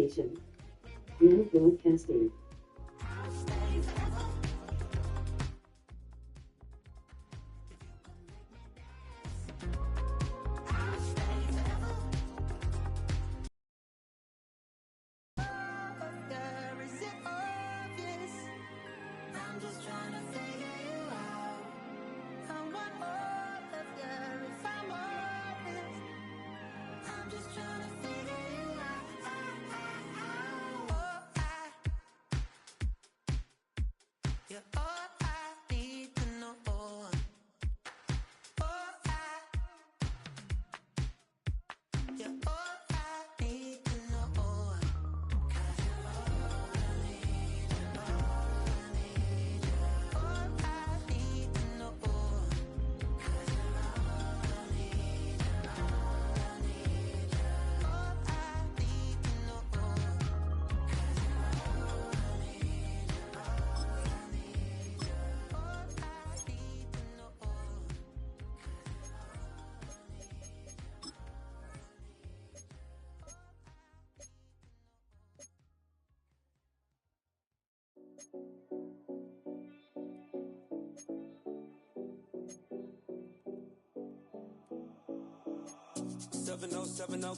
station. Real broadcasting.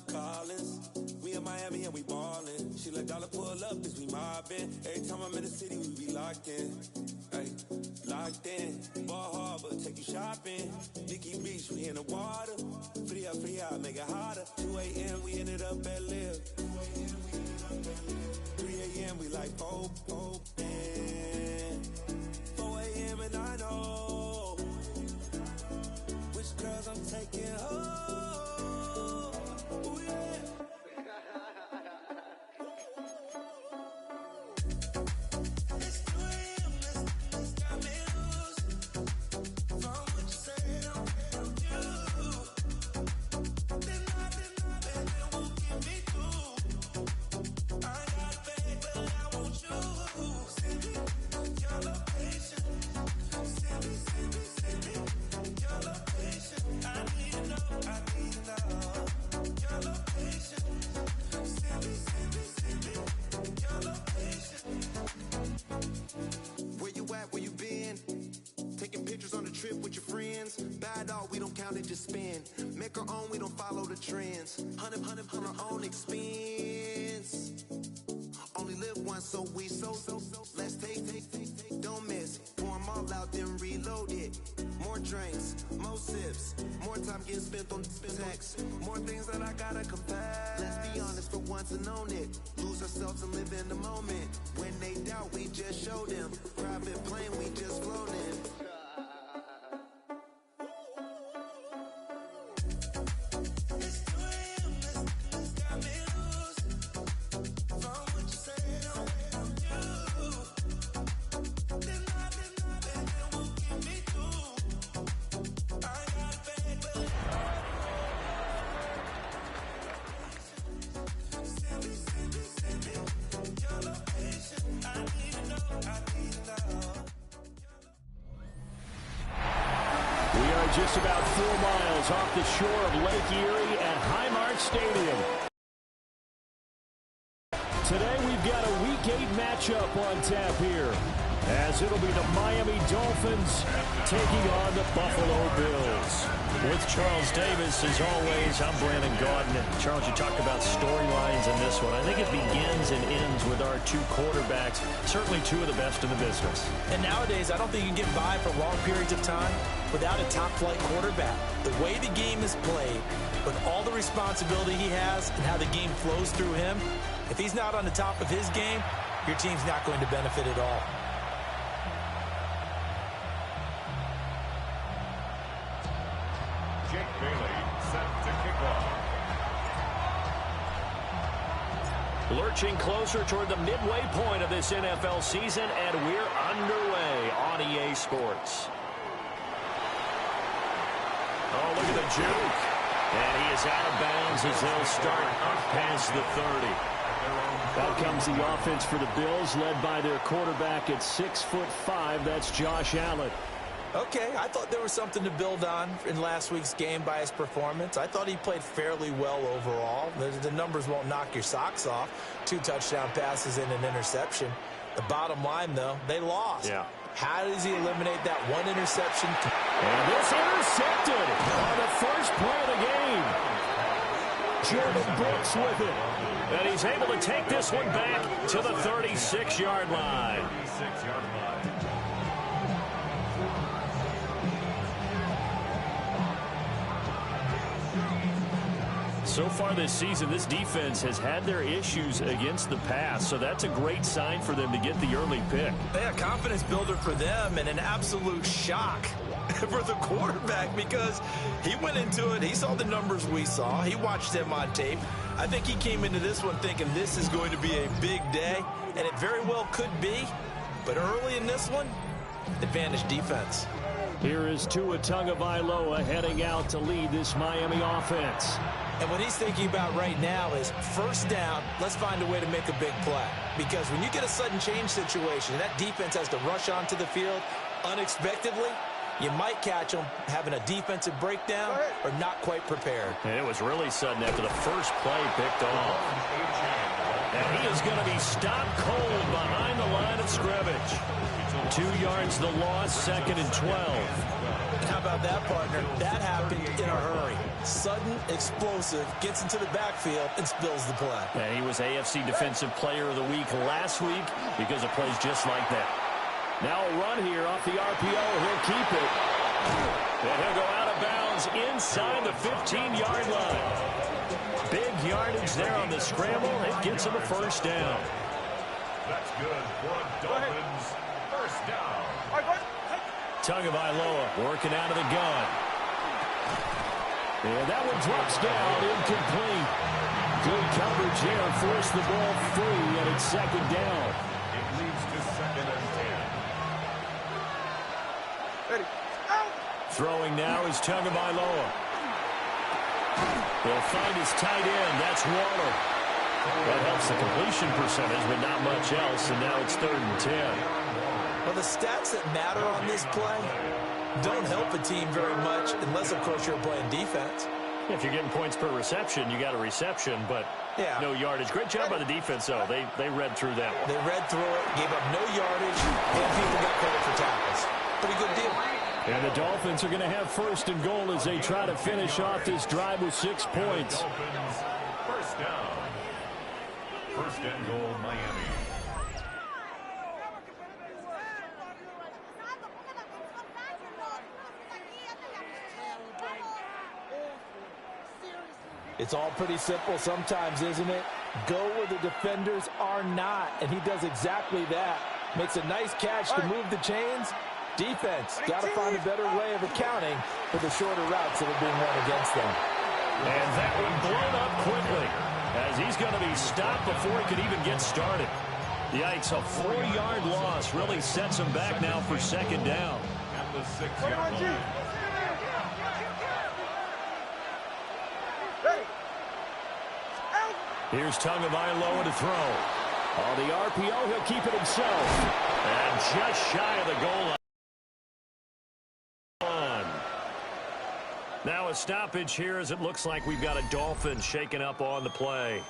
Collins. We in Miami and we ballin'. She let dollar pull up as we mobbin'. Every time I'm in the city, we be locked in. Ay, locked in. Ball Harbor, take you shopping. Nikki Beach, we in the water. Free up, make it hotter. 2 a.m. we ended up at Live. 3 a.m. we like Pope. 4 a.m. and I know which girls I'm taking home. Just spin, make our own, we don't follow the trends. 100 on our own expense. Only live once, so we so. Let's take, don't miss. Pour them all out, then reload it. More drinks, more sips, more time getting spent on text. More things that I gotta confess. Let's be honest for once and own it. Lose ourselves and live in the moment. When they doubt, we just show them. Private plane, we just float in. Just about 4 miles off the shore of Lake Erie at Highmark Stadium. Today we've got a Week 8 matchup on tap here, as it'll be the Miami Dolphins taking on the Buffalo Bills. With Charles Davis, as always, I'm Brandon Gaudin. Charles, you talked about storylines in this one. I think it begins and ends with our two quarterbacks, certainly two of the best in the business. And nowadays, I don't think you can get by for long periods of time without a top-flight quarterback. The way the game is played, with all the responsibility he has and how the game flows through him, if he's not on the top of his game, your team's not going to benefit at all. Lurching closer toward the midway point of this NFL season, and we're underway on EA Sports. Oh, look at the juke. And he is out of bounds as they'll start up past the 30. Out comes the offense for the Bills, led by their quarterback at 6'5". That's Josh Allen. Okay, I thought there was something to build on in last week's game by his performance. I thought he played fairly well overall. The numbers won't knock your socks off. 2 touchdown passes and an interception. The bottom line, though, they lost. Yeah. How does he eliminate that 1 interception? And this intercepted on the first play of the game. Jordan Brooks with it. And he's able to take this one back to the 36-yard line. So far this season, this defense has had their issues against the pass, so that's a great sign for them to get the early pick. Yeah, confidence builder for them and an absolute shock for the quarterback because he went into it. He saw the numbers we saw. He watched them on tape. I think he came into this one thinking this is going to be a big day, and it very well could be. But early in this one, advantage defense. Here is Tua Tagovailoa heading out to lead this Miami offense. And what he's thinking about right now is first down, let's find a way to make a big play. Because when you get a sudden change situation, that defense has to rush onto the field unexpectedly. You might catch them having a defensive breakdown or not quite prepared. And it was really sudden after the first play picked off. And he is going to be stopped cold behind the line of scrimmage. 2 yards the loss, 2nd and 12. How about that, partner? That happened in a hurry. Sudden, explosive, gets into the backfield and spills the play. And he was AFC Defensive Player of the Week last week because of plays just like that. Now a run here off the RPO. He'll keep it. And he'll go out of bounds inside the 15-yard line. Big yardage there on the scramble. It gets him a first down. That's good for a Dolphins first down. Tagovailoa working out of the gun. And that one drops down, incomplete. Good coverage here, forced the ball free, and it's 2nd down. It leads to 2nd and 10. Throwing now is Tagovailoa. He'll find his tight end. That's Waller. That helps the completion percentage, but not much else, and now it's 3rd and 10. Well, the stats that matter on this play don't help a team very much unless, of course, you're playing defense. If you're getting points per reception, you got a reception, but no yardage. Great job by the defense, though. They read through that one. They read through it, gave up no yardage, and people got credit for tackles. Pretty good deal. And the Dolphins are going to have 1st and goal as they try to finish off this drive with 6 points. Dolphins first down. 1st and goal, Miami. It's all pretty simple sometimes, isn't it? Go where the defenders are not, and he does exactly that. Makes a nice catch to move the chains. Defense, got to find a better way of accounting for the shorter routes that are being run against them. And that one blown up quickly as he's going to be stopped before he could even get started. Yikes, a 4-yard loss really sets him back now for 2nd down. And the 6-yard line. Here's Tagovailoa to throw. On the RPO, he'll keep it himself. And just shy of the goal line. Now a stoppage here as it looks like we've got a Dolphin shaken up on the play.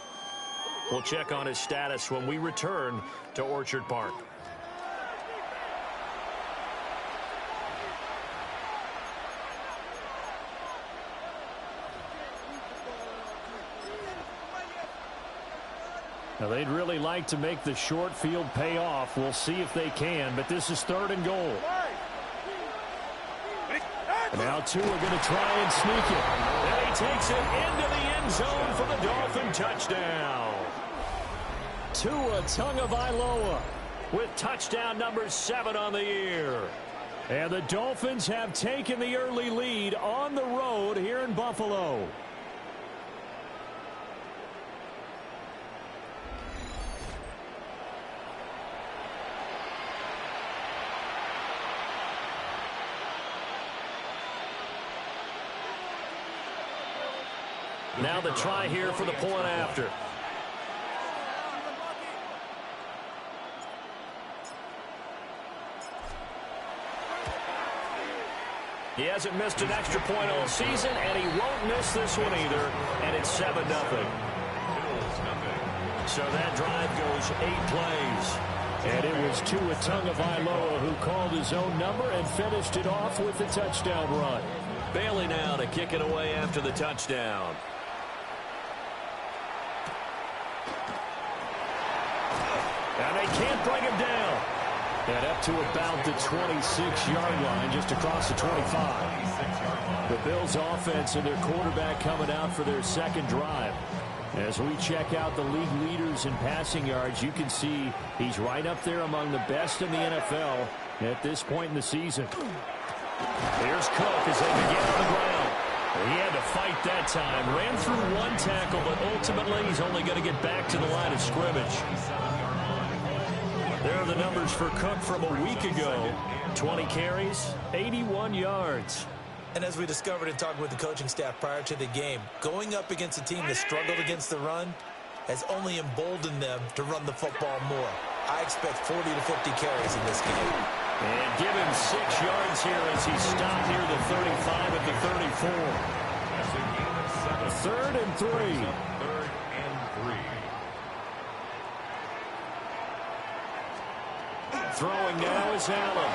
We'll check on his status when we return to Orchard Park. Now, they'd really like to make the short field pay off. We'll see if they can, but this is 3rd and goal. And now Tua are going to try and sneak it. And he takes it into the end zone for the Dolphin touchdown. Tua Tagovailoa With touchdown number 7 on the year. And the Dolphins have taken the early lead on the road here in Buffalo. Now the try here for the point after. He hasn't missed an extra point all season, and he won't miss this one either, and it's 7-0. So that drive goes 8 plays. And it was Tua Tagovailoa who called his own number and finished it off with the touchdown run. Bailey now to kick it away after the touchdown. And they can't bring him down. And up to about the 26-yard line, just across the 25. The Bills offense and their quarterback coming out for their second drive. As we check out the league leaders in passing yards, you can see he's right up there among the best in the NFL at this point in the season. Here's Cook as they begin on the ground. He had to fight that time. Ran through one tackle, but ultimately he's only going to get back to the line of scrimmage. There are the numbers for Cook from a week ago. 20 carries, 81 yards. And as we discovered in talking with the coaching staff prior to the game, going up against a team that struggled against the run has only emboldened them to run the football more. I expect 40 to 50 carries in this game. And give him 6 yards here as he stopped near the 35 at the 34. 3rd and 3. 3rd and 3. Throwing now is Allen.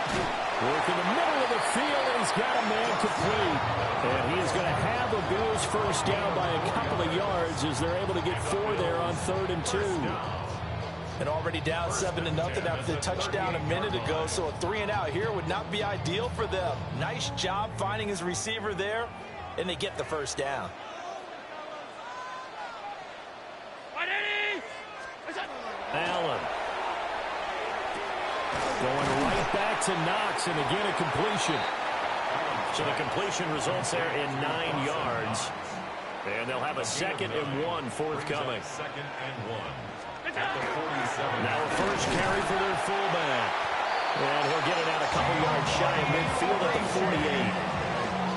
Work in the middle of the field, and he's got a man complete. And he is going to have the Bills first down by a couple of yards as they're able to get 4 there on 3rd and 2. And already down 7-0 after the touchdown a minute ago, so a 3-and-out here would not be ideal for them. Nice job finding his receiver there, and they get the first down. Allen. Going right back to Knox, and again a completion. So the completion results there in 9 yards. And they'll have a 2nd and 1 forthcoming. 2nd and 1. At the 47. Now a first carry for their fullback. And he'll get it out a couple yards shy of midfield at the 48.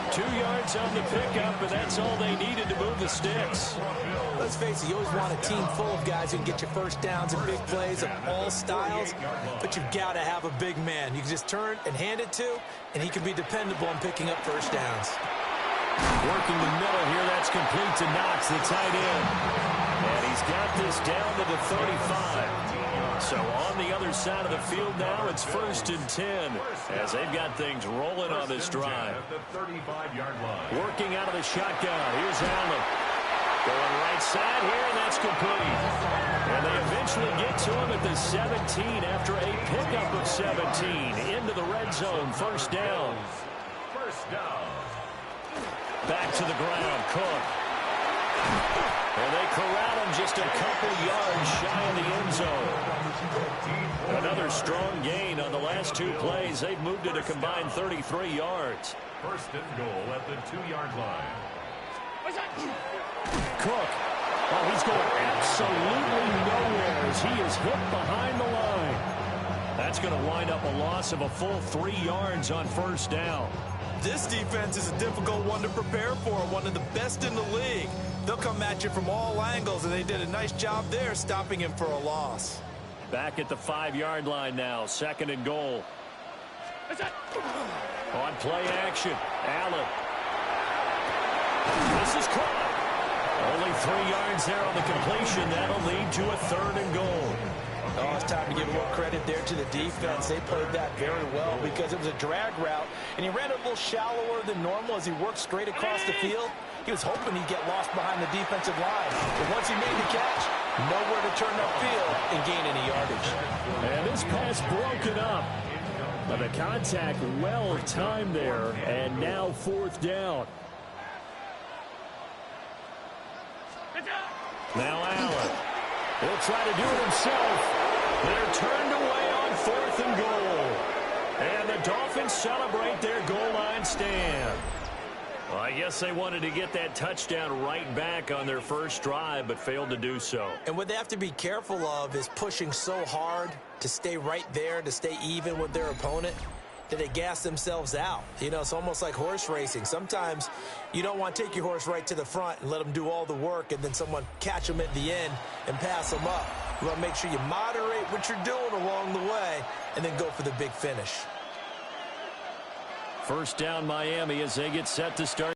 2 yards on the pickup, and that's all they needed to move the sticks. Let's face it, you always want a team full of guys who can get you first downs and big plays of all styles, but you've got to have a big man you can just turn and hand it to, and he can be dependable on picking up first downs. Working the middle here, that's complete to Knox, the tight end. And he's got this down to the 35. So on the other side of the field now, it's 1st and 10 as they've got things rolling on this drive. At the 35-yard line. Working out of the shotgun. Here's Allen. Going right side here, and that's complete. And they eventually get to him at the 17 after a pickup of 17 into the red zone. First down. First down. Back to the ground, Cook. And they corral him just a couple yards shy of the end zone. Another strong gain on the last 2 plays. They've moved it a combined 33 yards. 1st and goal at the 2-yard line. Cook. Oh, he's going absolutely nowhere as he is hit behind the line. That's going to wind up a loss of a full 3 yards on first down. This defense is a difficult one to prepare for, one of the best in the league. They'll come at you from all angles, and they did a nice job there stopping him for a loss. Back at the 5-yard line now, 2nd and goal. On play action, Allen. This is caught. Only 3 yards there on the completion. That'll lead to a 3rd and goal. Oh, it's time to give more credit there to the defense. They played that very well because it was a drag route, and he ran a little shallower than normal as he worked straight across the field. He was hoping he'd get lost behind the defensive line. But once he made the catch, nowhere to turn upfield and gain any yardage. And this pass broken up. But the contact well timed there, and now 4th down. Now Allen. He'll try to do it himself. They're turned away on 4th and goal. And the Dolphins celebrate their goal line stand. Well, I guess they wanted to get that touchdown right back on their first drive, but failed to do so. And what they have to be careful of is pushing so hard to stay right there, to stay even with their opponent, that they gas themselves out. You know, it's almost like horse racing. Sometimes you don't want to take your horse right to the front and let them do all the work, and then someone catch them at the end and pass them up. You want to make sure you moderate what you're doing along the way and then go for the big finish. First down Miami as they get set to start.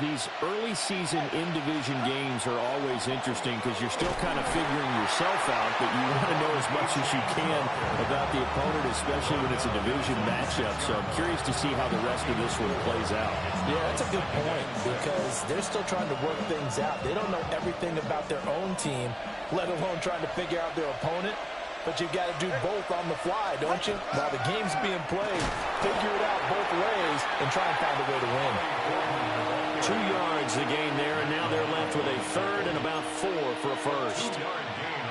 These early season in-division games are always interesting because you're still kind of figuring yourself out, but you want to know as much as you can about the opponent, especially when it's a division matchup. So I'm curious to see how the rest of this one plays out. Yeah, that's a good point because they're still trying to work things out. They don't know everything about their own team, let alone trying to figure out their opponent. But you've got to do both on the fly, don't you? While the game's being played, figure it out both ways and try and find a way to win. 2 yards the gain there, and now they're left with a third and about 4 for a first.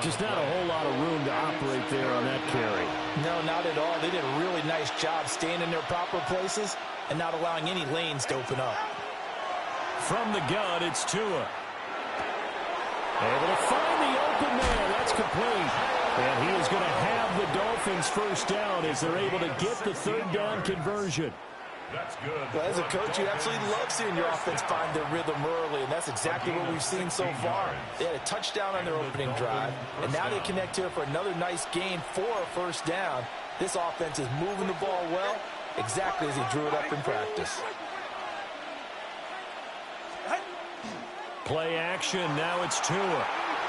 Just not a whole lot of room to operate there on that carry. No, not at all. They did a really nice job staying in their proper places and not allowing any lanes to open up. From the gun, it's Tua. Able to find the open man. That's complete. And he is going to have the Dolphins first down as they're able to get the third down conversion. That's good. Well, as a coach, you absolutely love seeing your offense find their rhythm early, and that's exactly what we've seen so far. They had a touchdown on their opening drive, and now they connect here for another nice gain for a first down. This offense is moving the ball well, exactly as he drew it up in practice. Play action. Now it's Tua.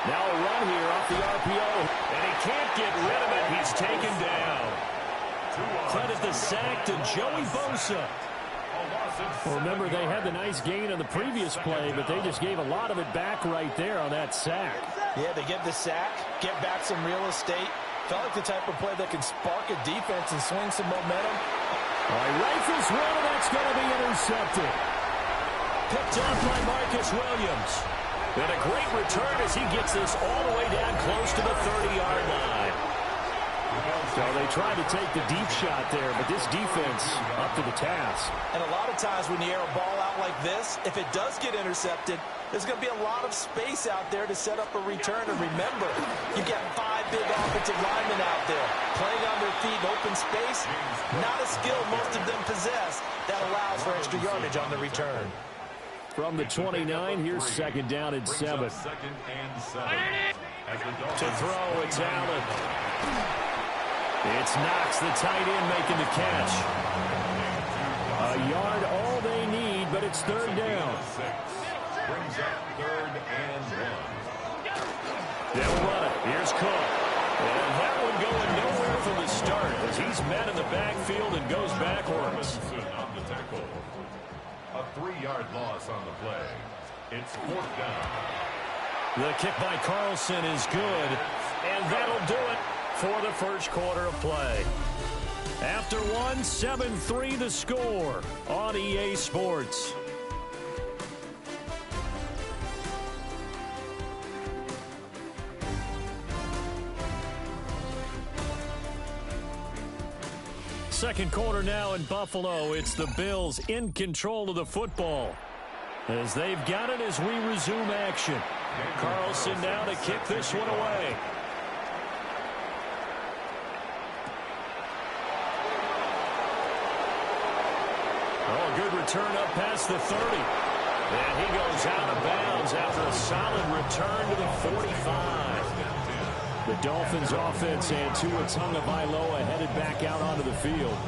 Now a run here off the RPO. And he can't get rid of it. He's taken down. Credit the sack to Joey Bosa. Well, remember, they had the nice gain on the previous play, but they just gave a lot of it back right there on that sack. Yeah, they get the sack, get back some real estate. Felt like the type of play that can spark a defense and swing some momentum. All right, rifles one, and that's going to be intercepted. Picked up by Marcus Williams. And a great return as he gets this all the way down close to the 30-yard line. So they tried to take the deep shot there, but this defense up to the task. And a lot of times when you air a ball out like this, if it does get intercepted, there's going to be a lot of space out there to set up a return. And remember, you've got 5 big offensive linemen out there playing on their feet in open space. Not a skill most of them possess that allows for extra yardage on the return. From the 29, here's second down and 7. Second and 7. To throw, it's Allen. It's Knox, the tight end, making the catch. A yard, all they need, but it's third down. Brings up third and 1. They'll run it. Here's Cook. And that one going nowhere from the start as he's met in the backfield and goes backwards. On the tackle. A 3-yard loss on the play. It's fourth down. The kick by Carlson is good, and that'll do it for the first quarter of play. After one, 7-3 the score on EA Sports. Second quarter now in Buffalo. It's the Bills in control of the football as they've got it as we resume action. Carlson now to kick this one away. Oh, good return up past the 30. And he goes out of bounds after a solid return to the 45. The Dolphins offense and Tua Tagovailoa headed back out onto the field.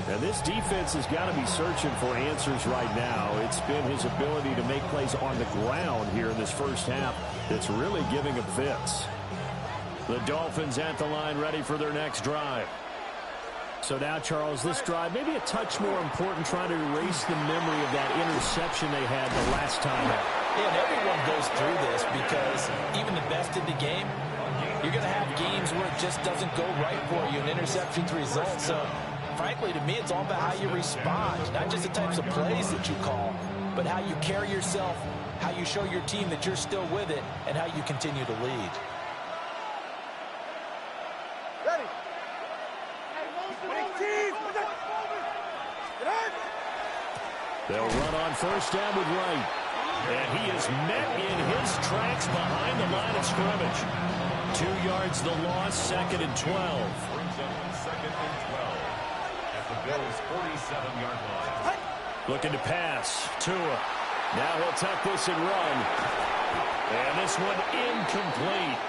And this defense has got to be searching for answers right now. It's been his ability to make plays on the ground here in this first half that's really giving him fits. The Dolphins at the line ready for their next drive. So now, Charles, this drive maybe a touch more important, trying to erase the memory of that interception they had the last time out. Yeah, and everyone goes through this because even the best in the game, you're going to have games where it just doesn't go right for you, and interceptions result. So, frankly, to me, it's all about how you respond, not just the types of plays that you call, but how you carry yourself, how you show your team that you're still with it, and how you continue to lead. They'll run on first down with Wright. And he is met in his tracks behind the line of scrimmage. 2 yards the loss, second and 12. Brings up second and 12 at the Bills' 47-yard line. Looking to pass. Tua. Now he'll tuck this and run. And this one incomplete.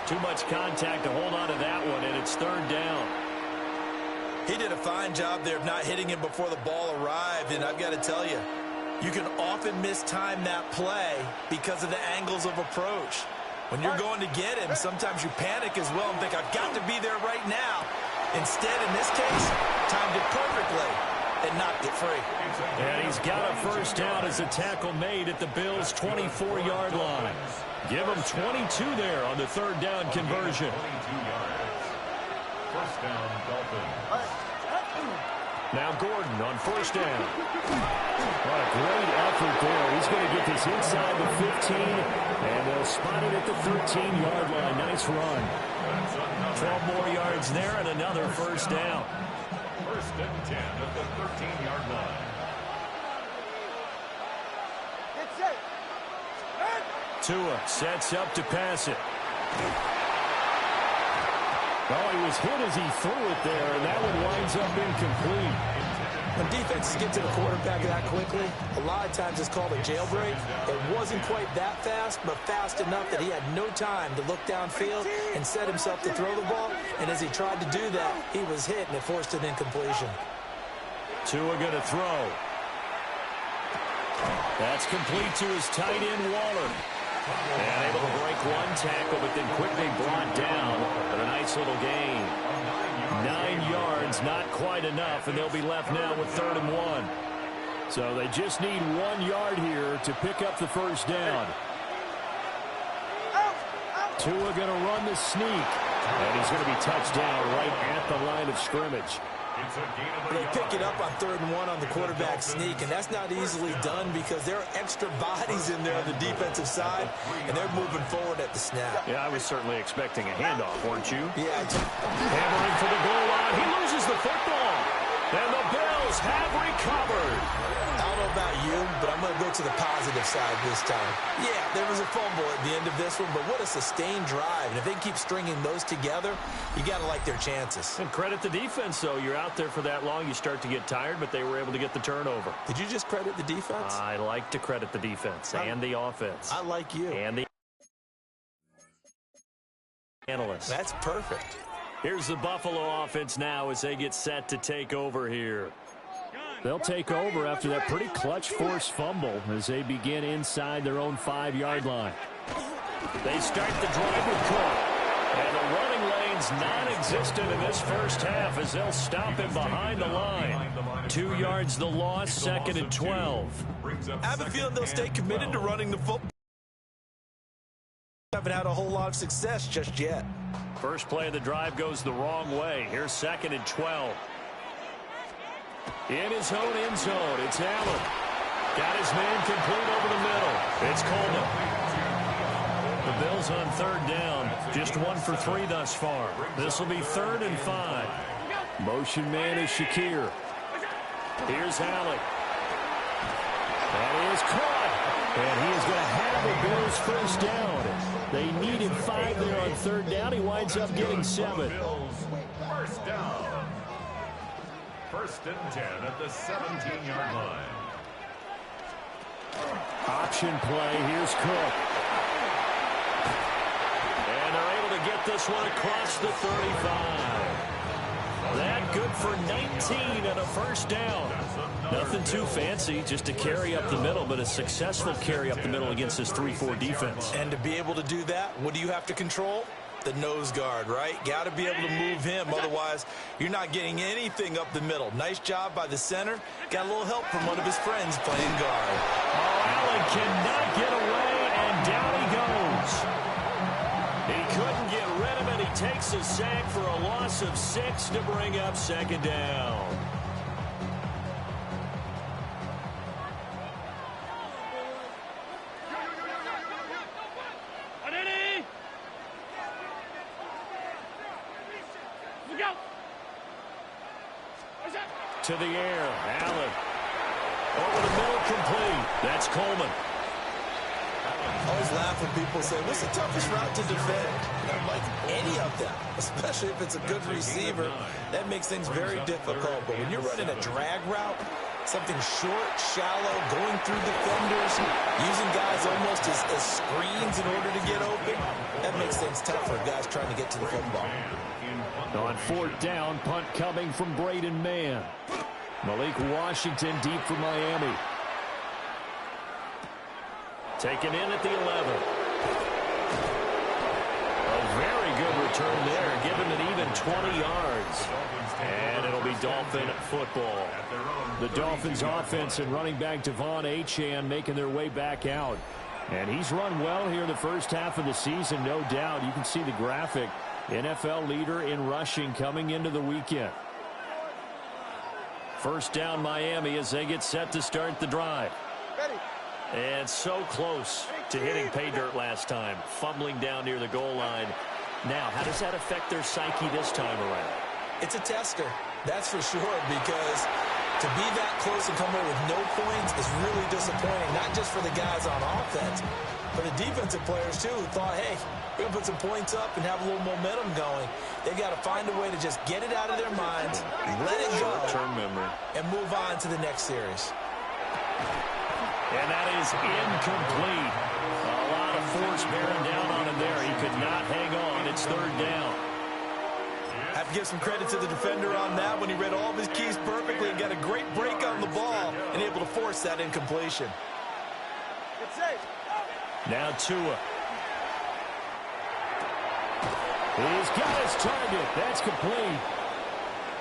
Too much contact to hold on to that one, and it's third down. He did a fine job there of not hitting him before the ball arrived, and I've got to tell you, you can often mistime that play because of the angles of approach. When you're going to get him, sometimes you panic as well and think, I've got to be there right now. Instead, in this case, timed it perfectly and knocked it free. And he's got a first down as a tackle made at the Bills' 24-yard line. Give him 22 there on the third down conversion. 22 yards. First down, Dolphins. Now Gordon on first down. What a great effort there. He's going to get this inside the 15, and they'll spot it at the 13-yard line. Nice run. 12 more yards there and another first down. First and 10 at the 13-yard line. Tua sets up to pass it. Oh, he was hit as he threw it there, and that one winds up incomplete. When defenses get to the quarterback that quickly, a lot of times it's called a jailbreak. It wasn't quite that fast, but fast enough that he had no time to look downfield and set himself to throw the ball. And as he tried to do that, he was hit, and it forced an incompletion. Tua going to throw. That's complete to his tight end, Waller. And able to break one tackle, but then quickly brought down. But a nice little gain. 9 yards, not quite enough, and they'll be left now with 3rd and 1. So they just need 1 yard here to pick up the first down. Tua going to run the sneak, and he's going to be touched down right at the line of scrimmage. They pick it up on 3rd and 1 on the quarterback sneak, and that's not easily done because there are extra bodies in there on the defensive side, and they're moving forward at the snap. Yeah, I was certainly expecting a handoff, weren't you? Yeah. Hammering for the goal line. He loses the football, and the Bills have recovered. I don't know about you, but I'm going to go to the positive side this time. Yeah, there was a fumble at the end of this one, but what a sustained drive. And if they keep stringing those together, you got to like their chances. And credit the defense, though. You're out there for that long, you start to get tired, but they were able to get the turnover. Did you just credit the defense? I like to credit the defense and the offense. I like you. And the analysts. That's perfect. Here's the Buffalo offense now as they get set to take over here. They'll take over after that pretty clutch forced fumble as they begin inside their own 5-yard line. They start the drive with Cook. And the running lane's non-existent in this first half as they'll stop him behind the line. 2 yards the loss, 2nd and 12. I have a feeling they'll stay committed to running the football. Haven't had a whole lot of success just yet. First play of the drive goes the wrong way. Here's 2nd and 12. In his own end zone, it's Allen. Got his man complete over the middle. It's Coleman. The Bills on 3rd down. Just 1 for 3 thus far. This will be 3rd and 5. Motion man is Shakir. Here's Allen. That is caught. And he is going to have the Bills first down. They needed 5 there on 3rd down. He winds up getting 7. First down. 1st and 10 at the 17-yard line. Option play. Here's Cook. And they're able to get this one across the 35. That good for 19 and a first down. Nothing too fancy, just a carry up the middle, but a successful carry up the middle against this 3-4 defense. And to be able to do that, what do you have to control? The nose guard, right? Got to be able to move him. Otherwise, you're not getting anything up the middle. Nice job by the center. Got a little help from one of his friends playing guard. Oh, Allen cannot get away, and down he goes. He couldn't get rid of it. He takes a sack for a loss of 6 to bring up 2nd down. To the air, Allen. Over the middle, complete. That's Coleman. I always laugh when people say, what's the toughest route to defend? And I'm like, any of them, especially if it's a good receiver. That makes things very difficult. But when you're running a drag route, Something short, shallow, going through defenders, using guys almost as screens in order to get open. That makes things tough for guys trying to get to the football. On fourth down, punt coming from Braden Mann. Malik Washington deep for Miami. Taken in at the 11. A very good return there. Give him an even 20 yards. And it'll be Dolphin football. The Dolphins offense and running back Devon Achane making their way back out. And he's run well here in the first half of the season, no doubt. You can see the graphic. NFL leader in rushing coming into the weekend. First down Miami as they get set to start the drive. And so close to hitting pay dirt last time. Fumbling down near the goal line. Now, how does that affect their psyche this time around? It's a tester, that's for sure, because to be that close and come away with no points is really disappointing, not just for the guys on offense, but the defensive players, too, who thought, hey, we're going to put some points up and have a little momentum going. They've got to find a way to just get it out of their minds, let it go, short-term memory, and move on to the next series. And that is incomplete. A lot of force bearing down on him there. He could not hang on. It's third down. Have to give some credit to the defender on that when he read all of his keys perfectly and got a great break on the ball and able to force that incompletion. Now Tua. He's got his target. That's complete.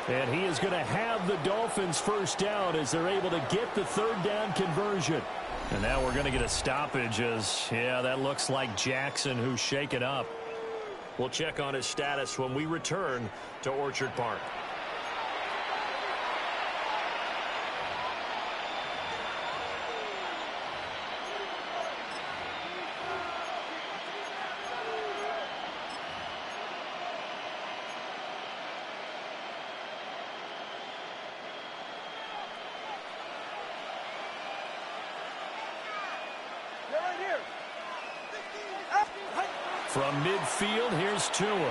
And he is going to have the Dolphins first down as they're able to get the third down conversion. And now we're going to get a stoppage as, yeah, that looks like Jackson who's shaken up. We'll check on his status when we return to Orchard Park. From midfield, here's Tua. And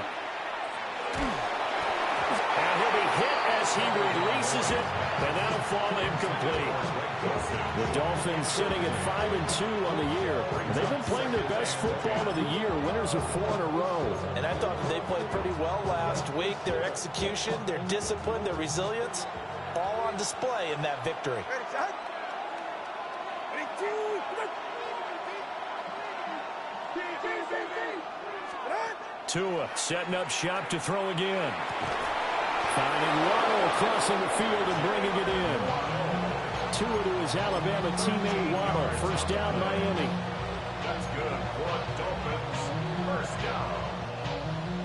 he'll be hit as he releases it, and that'll fall incomplete. The Dolphins sitting at 5-2 on the year. They've been playing their best football of the year, winners of 4 in a row. And I thought that they played pretty well last week. Their execution, their discipline, their resilience, all on display in that victory. Tua setting up shop to throw again. Finding Waddle crossing the field and bringing it in. Tua to his Alabama teammate Waddle. First down, Miami. That's good. Dolphins, first down.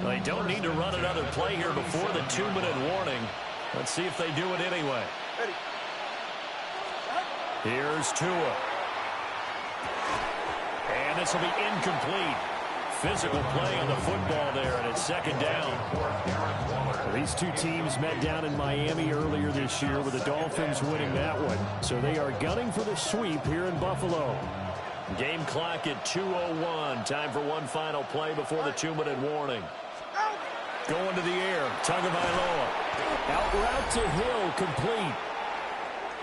They don't need to run another play here before the 2-minute warning. Let's see if they do it anyway. Here's Tua. And this will be incomplete. Physical play on the football there, and it's second down. These two teams met down in Miami earlier this year with the Dolphins winning that one. So they are gunning for the sweep here in Buffalo. Game clock at 2:01. Time for one final play before the 2-minute warning. Going to the air. Tagovailoa. Out route to Hill. Complete.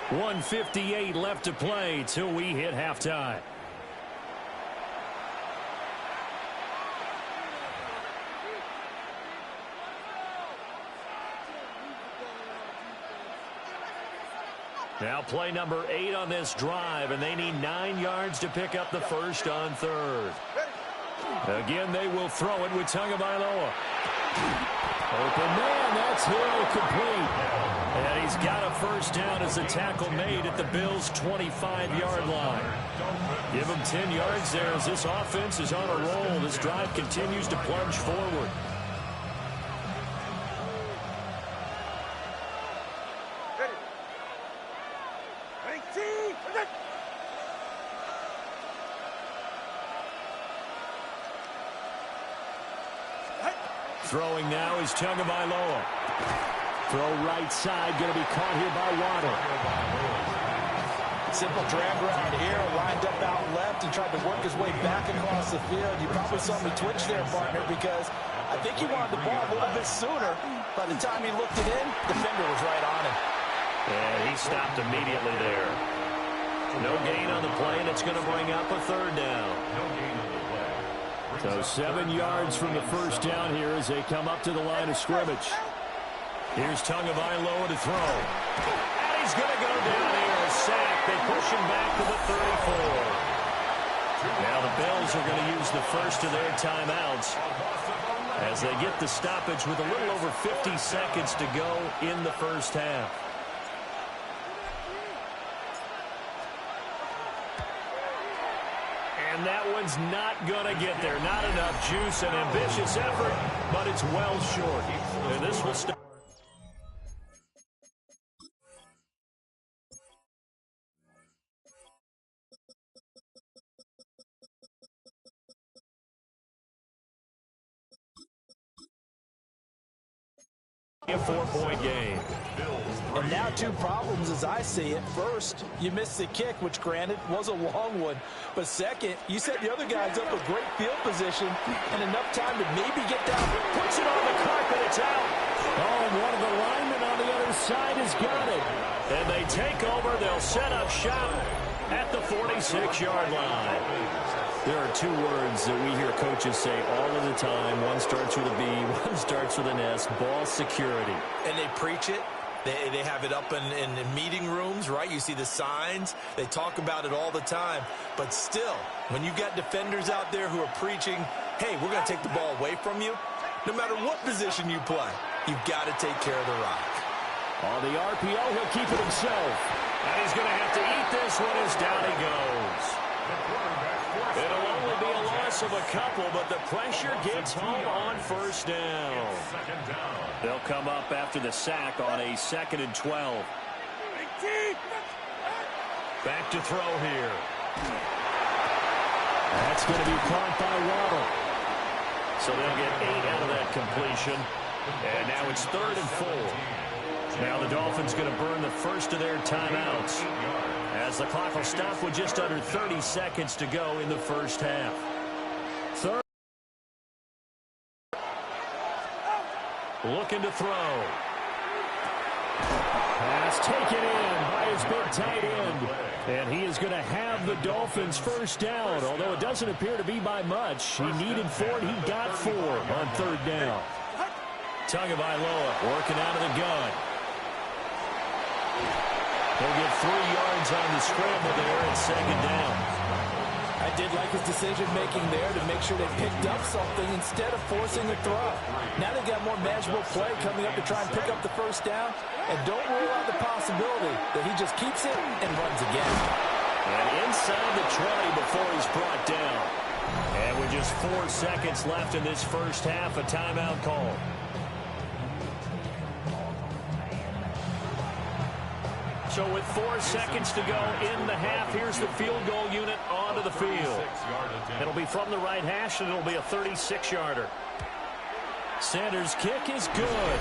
1:58 left to play till we hit halftime. Now play number 8 on this drive, and they need 9 yards to pick up the first on third. Again, they will throw it with Tagovailoa. Open man, that's Hill, complete. And he's got a first down as the tackle made at the Bills' 25-yard line. Give him 10 yards there as this offense is on a roll. This drive continues to plunge forward. Throwing now is Tagovailoa. Throw right side, going to be caught here by Waddle. Simple drag route here, lined up out left and tried to work his way back across the field. You probably saw me twitch there, partner, because I think he wanted the ball a little bit sooner. By the time he looked it in, the defender was right on him. And he stopped immediately there. No gain on the play, and it's going to bring up a third down. So 7 yards from the first down here as they come up to the line of scrimmage. Here's Tagovailoa to throw. And he's going to go down here, a sack. They push him back to the 34. Now the Bills are going to use the first of their timeouts as they get the stoppage with a little over 50 seconds to go in the first half. And that one's not going to get there. Not enough juice, an ambitious effort, but it's well short. And this will start. A 4-point game. And now 2 problems as I see it. First, you missed the kick, which granted was a long one. But second, you set the other guys up with great field position and enough time to maybe get down. Puts it on the carpet. It's out. Oh, and one of the linemen on the other side has got it. And they take over. They'll set up shop at the 46-yard line. There are 2 words that we hear coaches say all of the time. One starts with a B, one starts with an S. Ball security. And they preach it. They have it up in meeting rooms, right? You see the signs. They talk about it all the time. But still, when you've got defenders out there who are preaching, hey, we're going to take the ball away from you, no matter what position you play, you've got to take care of the rock. On the RPO, he'll keep it himself. And he's going to have to eat this one as down he goes. It'll only be a loss of a couple, but the pressure gets home on first down. They'll come up after the sack on a 2nd and 12. Back to throw here. That's going to be caught by Waddle. So they'll get 8 out of that completion. And now it's 3rd and 4. Now the Dolphins going to burn the first of their timeouts, as the clock will stop with just under 30 seconds to go in the first half. Third. Looking to throw. Pass taken in by his big tight end. And he is going to have the Dolphins first down, although it doesn't appear to be by much. He needed 4, and he got 4 on 3rd down. Tagovailoa working out of the gun. He'll get 3 yards on the scramble there at 2nd down. I did like his decision-making there to make sure they picked up something instead of forcing a throw. Now they've got more manageable play coming up to try and pick up the first down. And don't rule out the possibility that he just keeps it and runs again. And inside the 20 before he's brought down. And with just 4 seconds left in this first half, a timeout call. So with 4 seconds to go in the half, here's the field goal unit onto the field. It'll be from the right hash, and it'll be a 36-yarder. Sanders' kick is good.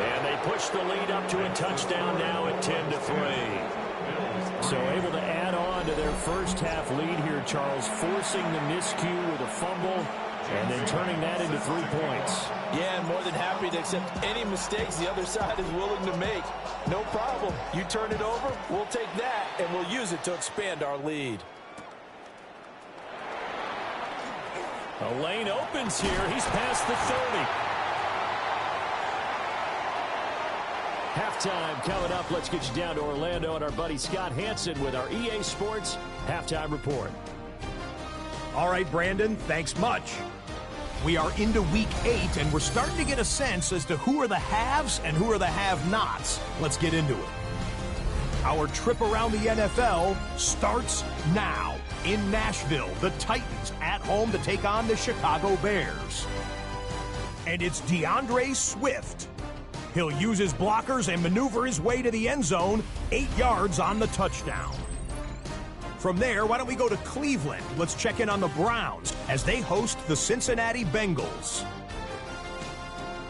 And they push the lead up to a touchdown now at 10-3. So able to add on to their first half lead here, Charles, forcing the miscue with a fumble and then turning that into 3 points. Yeah, and more than happy to accept any mistakes the other side is willing to make. No problem. You turn it over, we'll take that, and we'll use it to expand our lead. A lane opens here. He's past the 30. Halftime coming up. Let's get you down to Orlando and our buddy Scott Hansen with our EA Sports Halftime Report. All right, Brandon, thanks much. We are into Week 8, and we're starting to get a sense as to who are the haves and who are the have-nots. Let's get into it. Our trip around the NFL starts now. In Nashville, the Titans at home to take on the Chicago Bears. And it's DeAndre Swift. He'll use his blockers and maneuver his way to the end zone, 8 yards on the touchdown. From there, why don't we go to Cleveland? Let's check in on the Browns as they host the Cincinnati Bengals.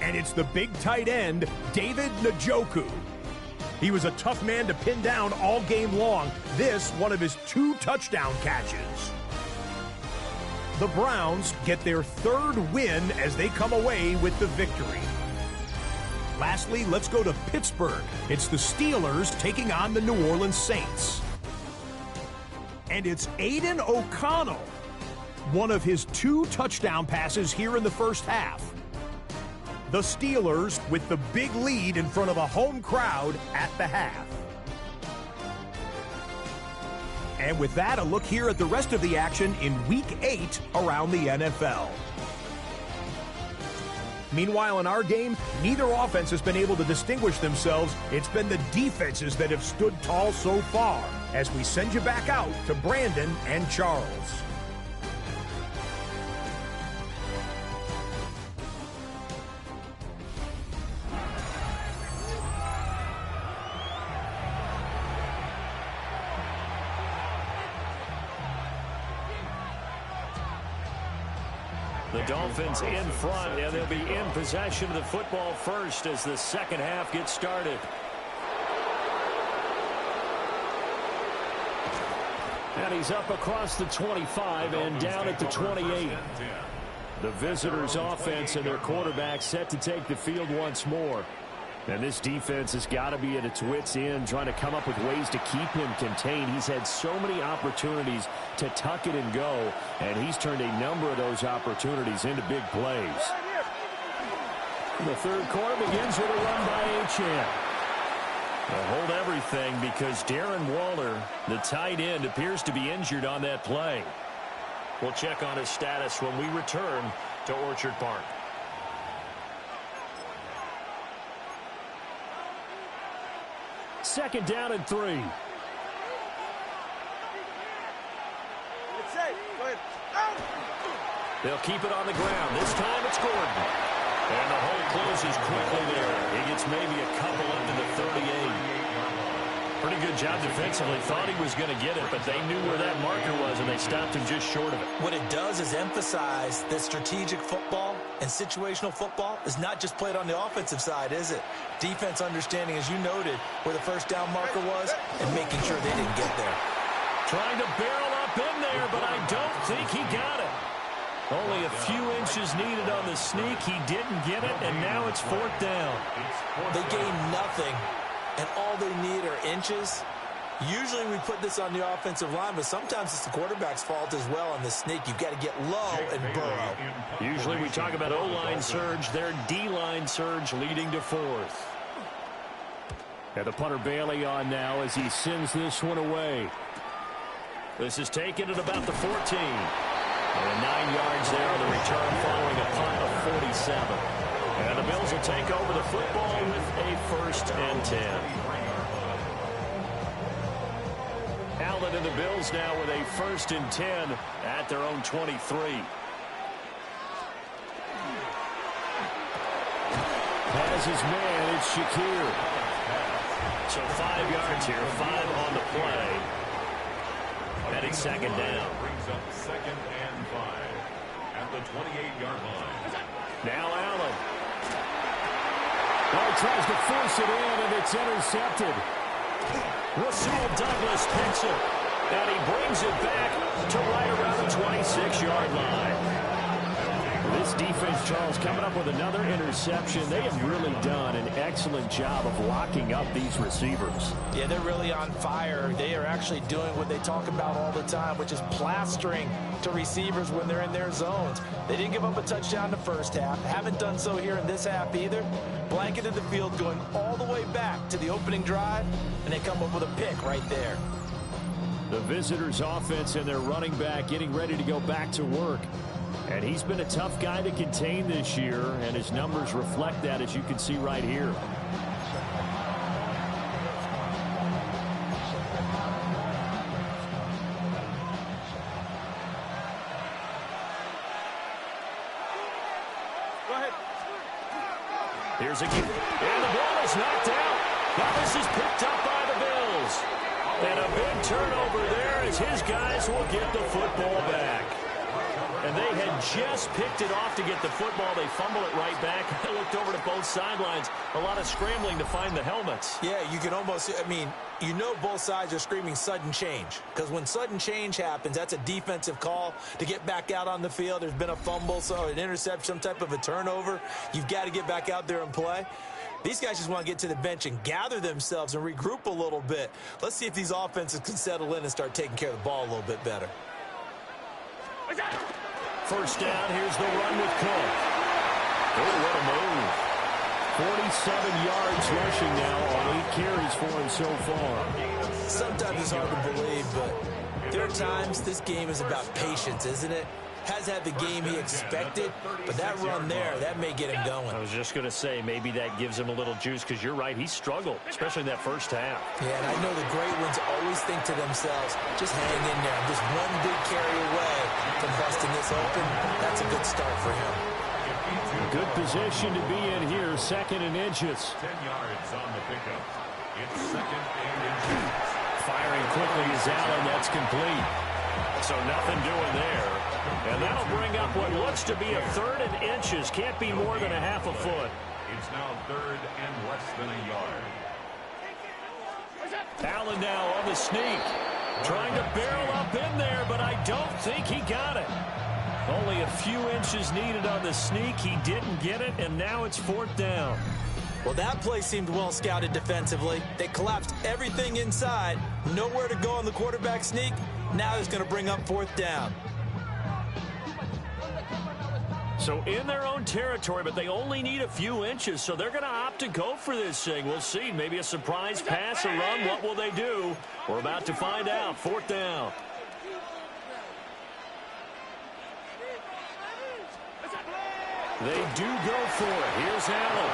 And it's the big tight end, David Njoku. He was a tough man to pin down all game long. This, one of his 2 touchdown catches. The Browns get their 3rd win as they come away with the victory. Lastly, let's go to Pittsburgh. It's the Steelers taking on the New Orleans Saints. And it's Aiden O'Connell, one of his 2 touchdown passes here in the first half. The Steelers with the big lead in front of a home crowd at the half. And with that, a look here at the rest of the action in Week 8 around the NFL. Meanwhile, in our game, neither offense has been able to distinguish themselves. It's been the defenses that have stood tall so far. As we send you back out to Brandon and Charles. The Dolphins in front, and they'll be in possession of the football first as the second half gets started. And he's up across the 25 and down at the 28. The visitors' offense and their quarterback set to take the field once more. And this defense has got to be at its wits' end, trying to come up with ways to keep him contained. He's had so many opportunities to tuck it and go, and he's turned a number of those opportunities into big plays. The third quarter begins with a run by Achane. They'll hold everything because Darren Waller, the tight end, appears to be injured on that play. We'll check on his status when we return to Orchard Park. Second down and 3. It's safe. Go ahead. They'll keep it on the ground. This time it's Gordon. And the hole closes quickly there. He gets maybe a couple into the 38. Pretty good job defensively. Thought he was going to get it, but they knew where that marker was, and they stopped him just short of it. What it does is emphasize that strategic football and situational football is not just played on the offensive side, is it? Defense understanding, as you noted, where the first down marker was and making sure they didn't get there. Trying to barrel up in there, but I don't think he got it. Only a few inches needed on the sneak. He didn't get it, and now it's 4th down. They gain nothing, and all they need are inches. Usually we put this on the offensive line, but sometimes it's the quarterback's fault as well on the sneak. You've got to get low and burrow. Usually we talk about O-line surge. Their D-line surge leading to 4th. And the punter Bailey on now as he sends this one away. This is taken at about the 14. And 9 yards there on the return following a punt of 47. And the Bills will take over the football with a 1st and 10. Allen and the Bills now with a 1st and 10 at their own 23. Has his man, it's Shakir. So 5 yards here, 5 on the play. And it's 2nd down. Brings up 2nd and 5 at the 28-yard line. Now Allen. Oh, tries to force it in, and it's intercepted. Rasul Douglas picks it, and he brings it back to right around the 26-yard line. This defense, Charles, coming up with another interception. They have really done an excellent job of locking up these receivers. Yeah, they're really on fire. They are actually doing what they talk about all the time, which is plastering to receivers when they're in their zones. They didn't give up a touchdown in the first half. Haven't done so here in this half either. Blanketed the field going all the way back to the opening drive, and they come up with a pick right there. The visitors' offense and their running back getting ready to go back to work. And he's been a tough guy to contain this year, and his numbers reflect that, as you can see right here. Go ahead. Here's a kick, and the ball is knocked out. Now this is picked up by the Bills. And a big turnover there as his guys will get the football back. And they had just picked it off to get the football. They fumble it right back. I looked over to both sidelines. A lot of scrambling to find the helmets. Yeah, you can almost, you know both sides are screaming sudden change. Because when sudden change happens, that's a defensive call to get back out on the field. There's been a fumble, so an interception, some type of a turnover. You've got to get back out there and play. These guys just want to get to the bench and gather themselves and regroup a little bit. Let's see if these offenses can settle in and start taking care of the ball a little bit better. First down, here's the run with Cook. Oh, what a move. 47 yards rushing now on 8 carries for him so far. Sometimes it's hard to believe, but there are times this game is about patience, isn't it? Has had the game he expected, but that run there, that may get him going. I was just going to say, maybe that gives him a little juice, because you're right, he struggled, especially in that first half. Yeah, and I know the great ones always think to themselves, just hang in there. I'm just one big carry away from busting this open. That's a good start for him. Good position to be in here, 2nd and inches. 10 yards on the pickup. It's 2nd and inches. Firing quickly is Allen, that's complete. So nothing doing there. And that'll bring up what looks to be a 3rd and inches. Can't be more than a half a foot. It's now 3rd and less than a yard. Allen now on the sneak. Trying to barrel up in there, but I don't think he got it. Only a few inches needed on the sneak. He didn't get it, and now it's 4th down. Well, that play seemed well scouted defensively. They collapsed everything inside. Nowhere to go on the quarterback sneak. Now it's going to bring up 4th down. So in their own territory, but they only need a few inches, so they're going to opt to go for this thing. We'll see. Maybe a surprise pass, a run. What will they do? We're about to find out. 4th down. They do go for it. Here's Allen.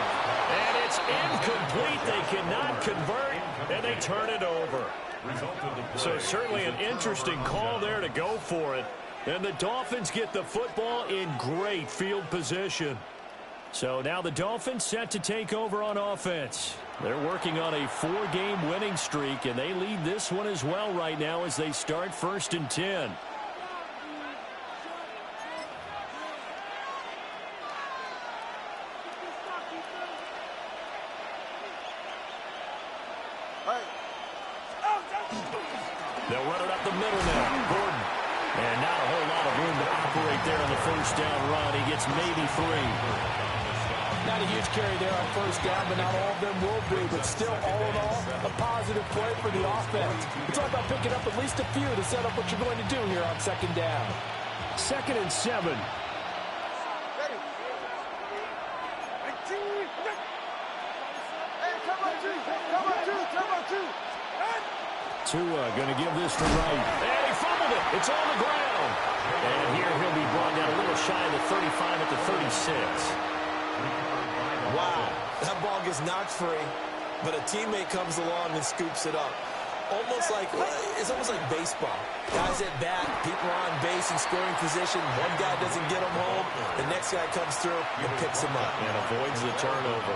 And it's incomplete. They cannot convert, and they turn it over. So certainly an interesting call there to go for it. And the Dolphins get the football in great field position. So now the Dolphins set to take over on offense. They're working on a 4-game winning streak, and they lead this one as well right now as they start 1st and 10. They'll run it up the middle now. Gordon. And not a whole lot of room to operate there on the 1st down run. He gets maybe 3. Not a huge carry there on 1st down, but not all of them will be. But still, all in all, a positive play for the offense. It's all about picking up at least a few to set up what you're going to do here on 2nd down. 2nd and 7. Tua going to give this to Wright. And he fumbled it. It's on the ground. And here he'll be brought down a little shy of the 35 at the 36. Wow, that ball gets knocked free, but a teammate comes along and scoops it up. It's almost like baseball. Guys at bat, people are on base in scoring position. One guy doesn't get him home. The next guy comes through and picks him up. And avoids the turnover.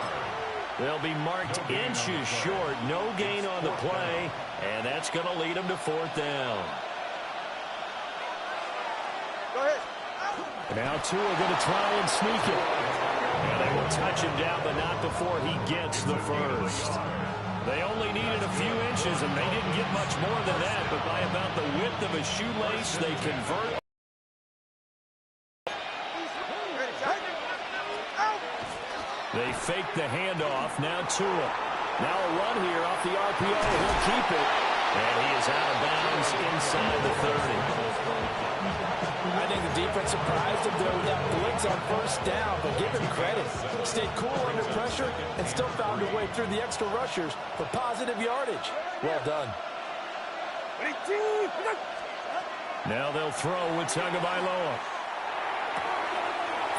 They'll be marked inches short. No gain on the play. And that's going to lead them to 4th down. Go ahead. Now Tua going to try and sneak it. And they will touch him down, but not before he gets the first. They only needed a few inches, and they didn't get much more than that. But by about the width of a shoelace, they convert. They fake the handoff. Now Tua. Now a run here off the RPO. He'll keep it. And he is out of bounds inside the 30. I think the defense surprised him there with that blitz on 1st down, but give him credit. Stayed cool under pressure and still found a way through the extra rushers for positive yardage. Well done. Now they'll throw with Tagovailoa.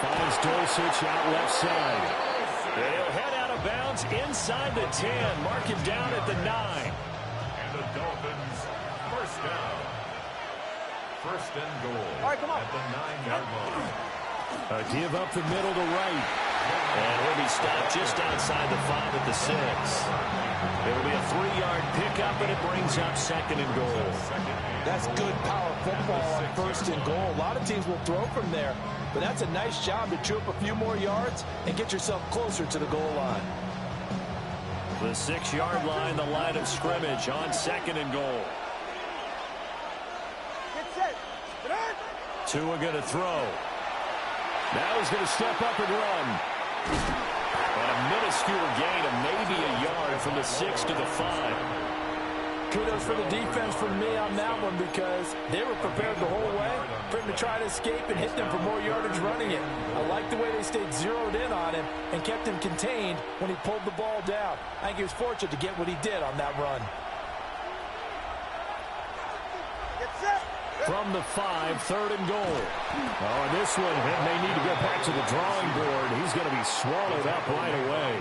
Finds Dulcich out left side. They'll head out of bounds inside the 10. Mark him down at the 9. And the Dolphins, 1st down. 1st and goal. All right, come on. At the 9-yard line. Give up the middle to Wright. And he'll be be stopped just outside the 5 at the 6. It'll be a 3-yard pickup, and it brings up 2nd and goal. That's good power football on 1st and goal. A lot of teams will throw from there, but that's a nice job to chew up a few more yards and get yourself closer to the goal line. The 6-yard line, the line of scrimmage on 2nd and goal. Tua going to throw. Now he's going to step up and run. And a minuscule gain of maybe a yard from the 6 to the 5. Kudos for the defense from me on that one, because they were prepared the whole way for him to try to escape and hit them for more yardage running it. I like the way they stayed zeroed in on him and kept him contained when he pulled the ball down. I think he was fortunate to get what he did on that run. From the 5, 3rd and goal. Oh, and this one may need to go back to the drawing board. He's going to be swallowed up right away.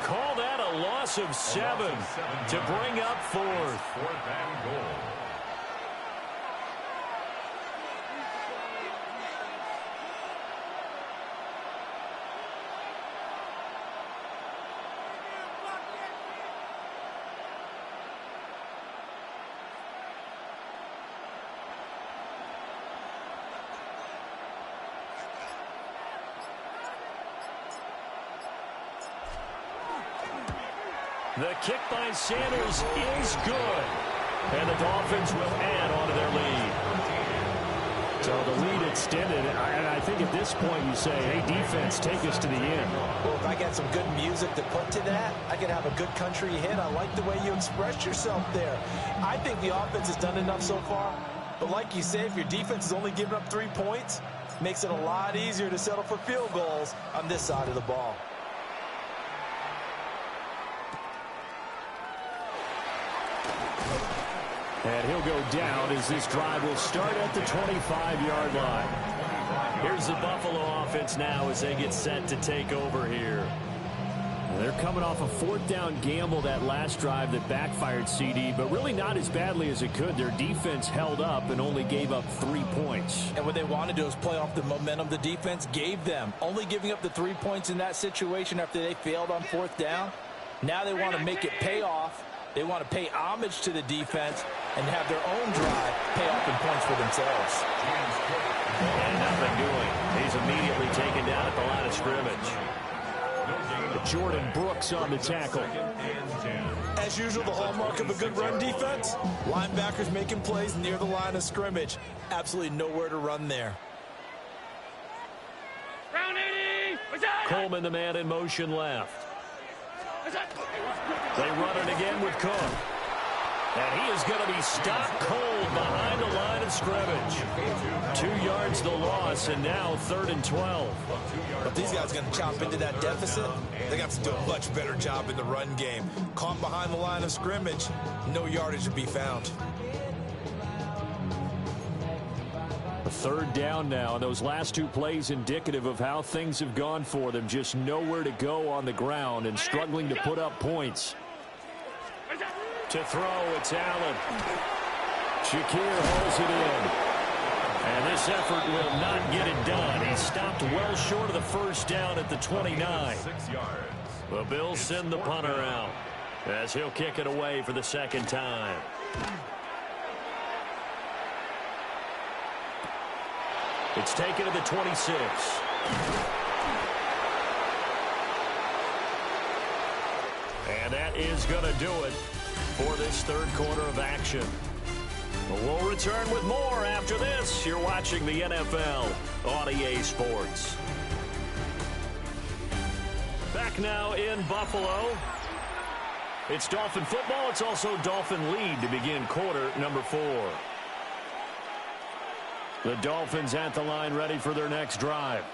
Call that a loss of 7 to bring up 4th. 4th and goal. The kick by Sanders is good. And the Dolphins will add on to their lead. So the lead extended, and I think at this point you say, hey, defense, take us to the end. Well, if I got some good music to put to that, I could have a good country hit. I like the way you expressed yourself there. I think the offense has done enough so far. But like you say, if your defense is only giving up 3 points, it makes it a lot easier to settle for field goals on this side of the ball. And he'll go down as this drive will start at the 25-yard line. Here's the Buffalo offense now as they get set to take over here. They're coming off a 4th down gamble that last drive that backfired, CD, but really not as badly as it could. Their defense held up and only gave up 3 points. And what they wanted to do is play off the momentum the defense gave them. Only giving up the 3 points in that situation after they failed on 4th down. Now they want to make it pay off. They want to pay homage to the defense and have their own drive pay off in points for themselves. And nothing doing. He's immediately taken down at the line of scrimmage. Jordan Brooks on the tackle. As usual, the hallmark of a good run defense, linebackers making plays near the line of scrimmage. Absolutely nowhere to run there. Coleman, the man in motion left. They run it again with Cook. And he is going to be stopped cold behind the line of scrimmage. 2 yards the loss, and now 3rd and 12. If these guys are going to chop into that deficit, they got to do a much better job in the run game. Caught behind the line of scrimmage, no yardage to be found. A 3rd down now, and those last 2 plays indicative of how things have gone for them. Just nowhere to go on the ground and struggling to put up points. To throw, it's Allen. Shakir holds it in. And this effort will not get it done. He stopped well short of the 1st down at the 29. 6 yards. The Bills send the punter out as he'll kick it away for the 2nd time. It's taken to the 26. And that is going to do it for this 3rd quarter of action. We'll return with more after this. You're watching the NFL on EA Sports. Back now in Buffalo. It's Dolphin football. It's also Dolphin lead to begin quarter number 4. The Dolphins at the line ready for their next drive.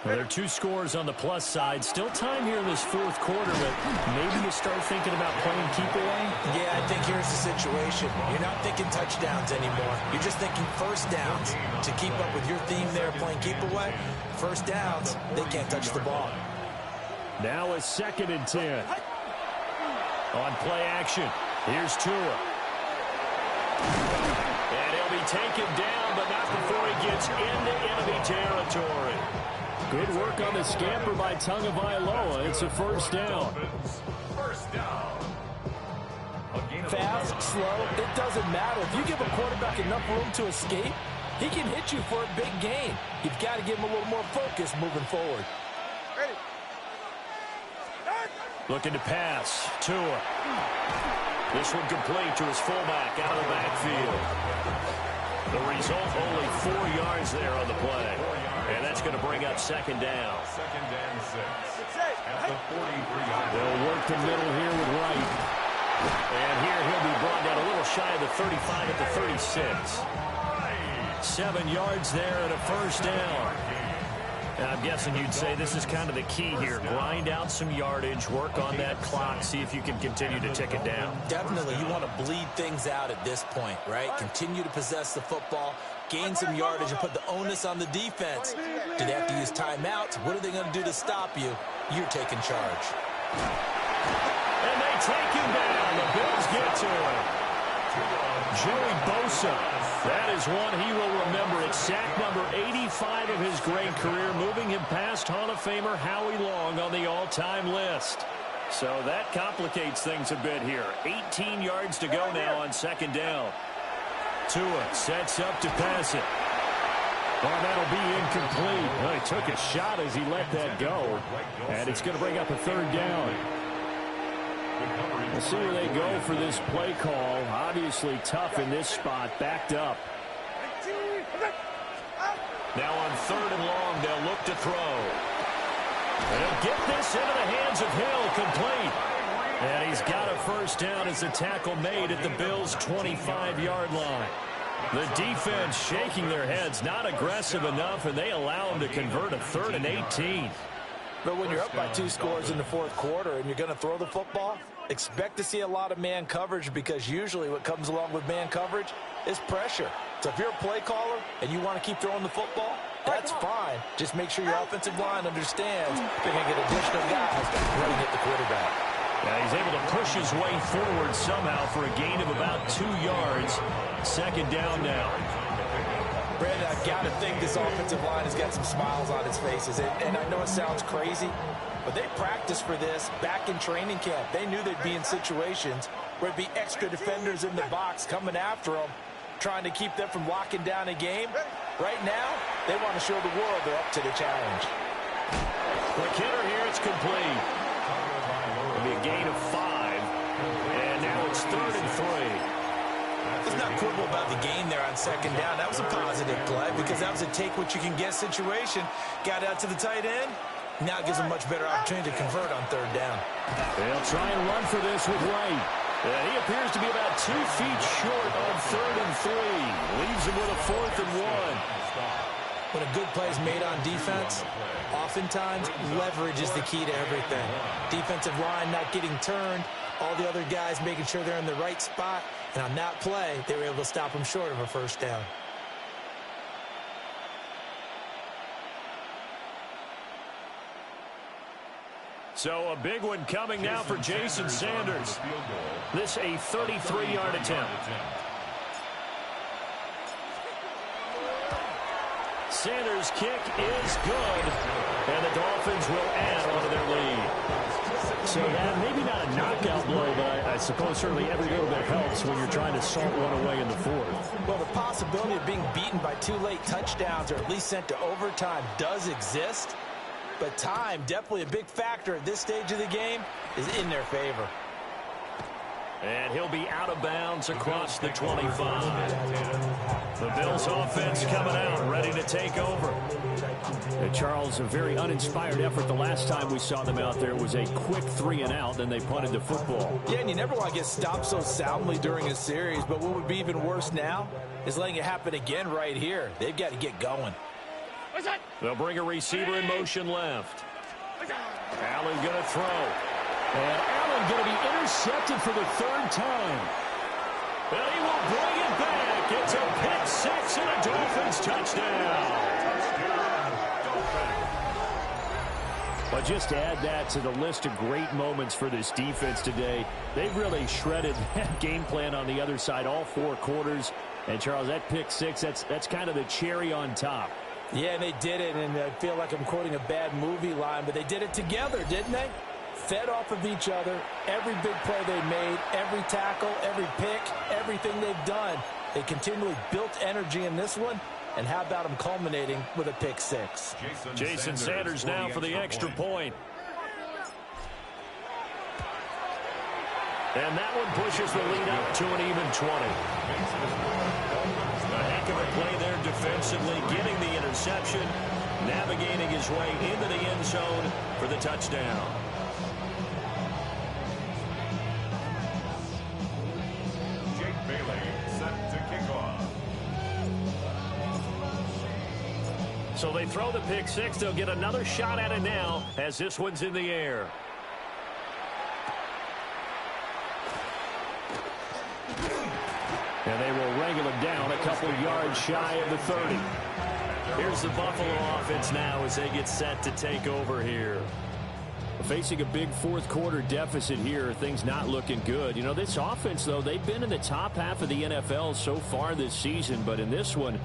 Well, there are 2 scores on the plus side. Still time here in this 4th quarter, but maybe you start thinking about playing keep away? Yeah, I think here's the situation. You're not thinking touchdowns anymore. You're just thinking 1st downs. To keep up with your theme there, playing keep away, 1st downs, they can't touch the ball. Now a 2nd and 10. On play action, here's Tua. And he'll be taken down, but not before he gets into enemy territory. Good work on the scamper by Tagovailoa. It's a first down. First down. Fast, slow, it doesn't matter. If you give a quarterback enough room to escape, he can hit you for a big gain. You've got to give him a little more focus moving forward. Looking to pass. Tua. This one complete to his fullback out of the backfield. The result, only 4 yards there on the play. And that's going to bring up second down. Second and 6. At the 43-yard line. They'll work the middle here with Wright. And here he'll be brought down a little shy of the 35 at the 36. 7 yards there and a first down. And I'm guessing you'd say this is kind of the key here. Grind out some yardage, work on that clock, see if you can continue to tick it down. Definitely, you want to bleed things out at this point, right? Continue to possess the football, gain some yardage, and put the onus on the defense. Do they have to use timeouts? What are they going to do to stop you? You're taking charge. And they take him down. The Bills get to him. Joey Bosa. That is one he will remember. It's sack number 85 of his great career, moving him past Hall of Famer Howie Long on the all-time list. So that complicates things a bit here. 18 yards to go now on second down. Tua sets up to pass it. Oh, that'll be incomplete. Well, he took a shot as he let that go. And it's going to bring up a third down. We'll see where they go for this play call. Obviously tough in this spot, backed up. Now on third and long, they'll look to throw. And he'll get this into the hands of Hill, complete. And he's got a first down as the tackle made at the Bills' 25-yard line. The defense shaking their heads, not aggressive enough, and they allow him to convert a 3rd and 18. But when you're up by 2 scores in the fourth quarter and you're going to throw the football, expect to see a lot of man coverage, because usually what comes along with man coverage is pressure. So if you're a play caller and you want to keep throwing the football, that's fine. Just make sure your offensive line understands they're going to get additional guys running at the quarterback. Yeah, he's able to push his way forward somehow for a gain of about 2 yards. Second down now. Brandon, I've got to think this offensive line has got some smiles on its faces. And I know it sounds crazy, but they practiced for this back in training camp. They knew they'd be in situations where there'd be extra defenders in the box coming after them, trying to keep them from locking down a game. Right now, they want to show the world they're up to the challenge. Quick hitter here, it's complete. It'll be a gain of 5. And now it's 3rd and 3. Let's not quibble about the gain there on second down. That was a positive play because that was a take-what-you-can-get situation. Got out to the tight end. Now it gives them a much better opportunity to convert on third down. They'll try and run for this with Wright. And he appears to be about 2 feet short on 3rd and 3. Leaves him with a 4th and 1. When a good play is made on defense, oftentimes leverage is the key to everything. Defensive line not getting turned, all the other guys making sure they're in the right spot. And on that play, they were able to stop him short of a first down. So a big one coming now for Jason Sanders. This a 33-yard attempt. Sanders' kick is good, and the Dolphins will add on to their lead. So, yeah, maybe not a knockout blow, but I suppose certainly every little bit helps when you're trying to salt one away in the fourth. Well, the possibility of being beaten by 2 late touchdowns or at least sent to overtime does exist, but time, definitely a big factor at this stage of the game, is in their favor. And he'll be out of bounds across the 25. The Bills offense coming out, ready to take over. And Charles, a very uninspired effort the last time we saw them out there. It was a quick 3 and out, then they punted the football. Yeah, and you never want to get stopped so soundly during a series, but what would be even worse now is letting it happen again right here. They've got to get going. They'll bring a receiver in motion left. Allen going to throw. And Allen going to be intercepted for the 3rd time. And he will bring it back. It's a pick 6 and a Dolphins touchdown. Well, just to add that to the list of great moments for this defense today. They've really shredded that game plan on the other side all 4 quarters. And, Charles, that pick 6, that's kind of the cherry on top. Yeah, and they did it, and I feel like I'm quoting a bad movie line, but they did it together, didn't they? Fed off of each other, every big play they made, every tackle, every pick, everything they've done. They continually built energy in this one, and how about them culminating with a pick six? Jason Sanders now for the extra point. And that one pushes the lead up to an even 20. A heck of a play there defensively, getting the interception, navigating his way into the end zone for the touchdown. Jake Bailey set to kick off. So they throw the pick six. They'll get another shot at it now as this one's in the air. And they will wrangle it down a couple yards shy of the 30. Here's the Buffalo offense now as they get set to take over here. Facing a big fourth quarter deficit here, things not looking good. You know, this offense, though, they've been in the top half of the NFL so far this season, but in this one,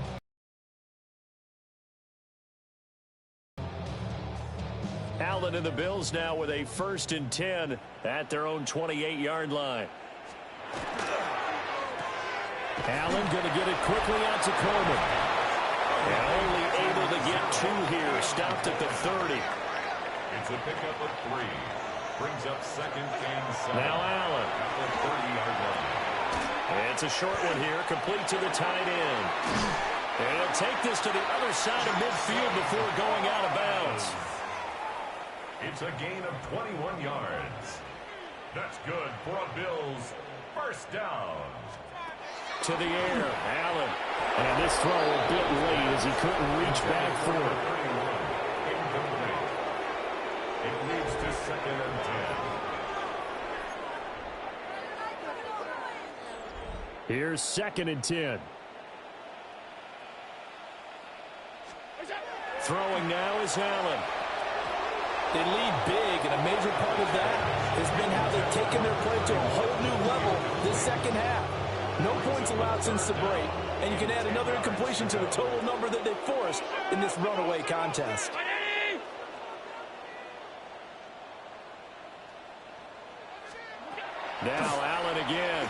Allen and the Bills now with a 1st and 10 at their own 28-yard line. Allen going to get it quickly out to Coleman. And only able to get 2 here. Stopped at the 30. It's a pickup of 3. Brings up 2nd and 7. Now Allen. At the 30-yard line. And it's a short one here. Complete to the tight end. And he'll take this to the other side of midfield before going out of bounds. It's a gain of 21 yards. That's good for a Bills 1st down. To the air, Allen. And this throw a bit late as he couldn't reach back for it. Incomplete. It leads to 2nd and 10. Here's 2nd and 10. Throwing now is Allen. They lead big, and a major part of that has been how they've taken their play to a whole new level this second half. No points allowed since the break, and you can add another incompletion to the total number that they forced in this runaway contest. Now Allen again.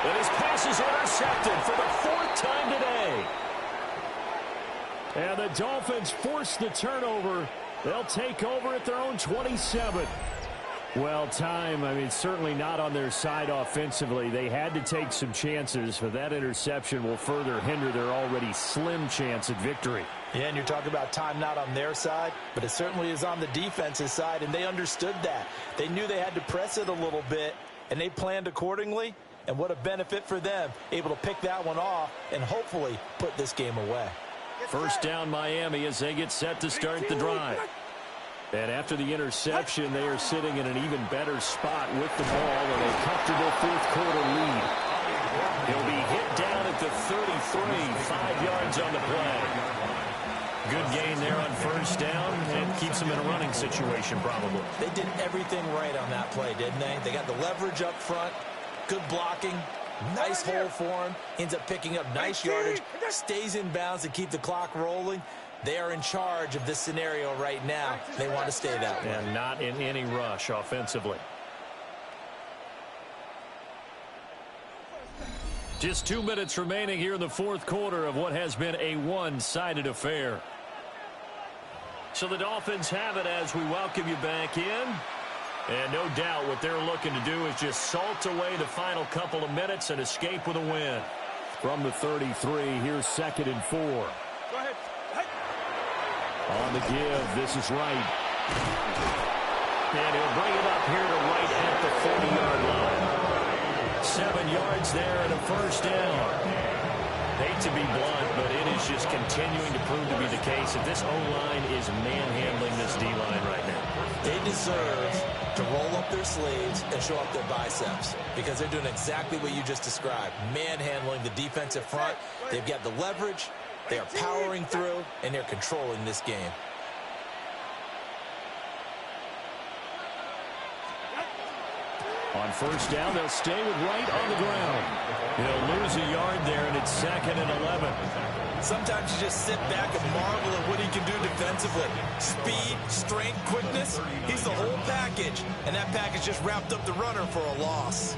And his pass is intercepted for the 4th time today. And the Dolphins force the turnover. They'll take over at their own 27. Well, certainly not on their side offensively. They had to take some chances, but that interception will further hinder their already slim chance at victory. Yeah, and you're talking about time not on their side, but it certainly is on the defense's side, and they understood that. They knew they had to press it a little bit, and they planned accordingly, and what a benefit for them, able to pick that one off and hopefully put this game away. 1st down Miami as they get set to start the drive. And after the interception, they are sitting in an even better spot with the ball and a comfortable 4th quarter lead. He'll be hit down at the 33, 5 yards on the play. Good gain there on 1st down, and keeps them in a running situation probably. They did everything right on that play, didn't they? They got the leverage up front, good blocking, nice hole for him, ends up picking up nice yardage, stays in bounds to keep the clock rolling. They are in charge of this scenario right now. They want to stay that way. And not in any rush offensively. Just 2 minutes remaining here in the 4th quarter of what has been a one-sided affair. So the Dolphins have it as we welcome you back in. And no doubt what they're looking to do is just salt away the final couple of minutes and escape with a win. From the 33, here's 2nd and 4. Go ahead. On the give, this is Wright. And he'll bring it up here to right at the 40-yard line. 7 yards there and a 1st down. Hate to be blunt, but it is just continuing to prove to be the case that this O-line is manhandling this D-line right now. They deserve to roll up their sleeves and show up their biceps because they're doing exactly what you just described, manhandling the defensive front. They've got the leverage. They are powering through, and they're controlling this game. On On first down, they'll stay with Wright on the ground. He'll lose a yard there, and it's 2nd and 11. Sometimes you just sit back and marvel at what he can do defensively. Speed, strength, quickness, he's the whole package. And that package just wrapped up the runner for a loss.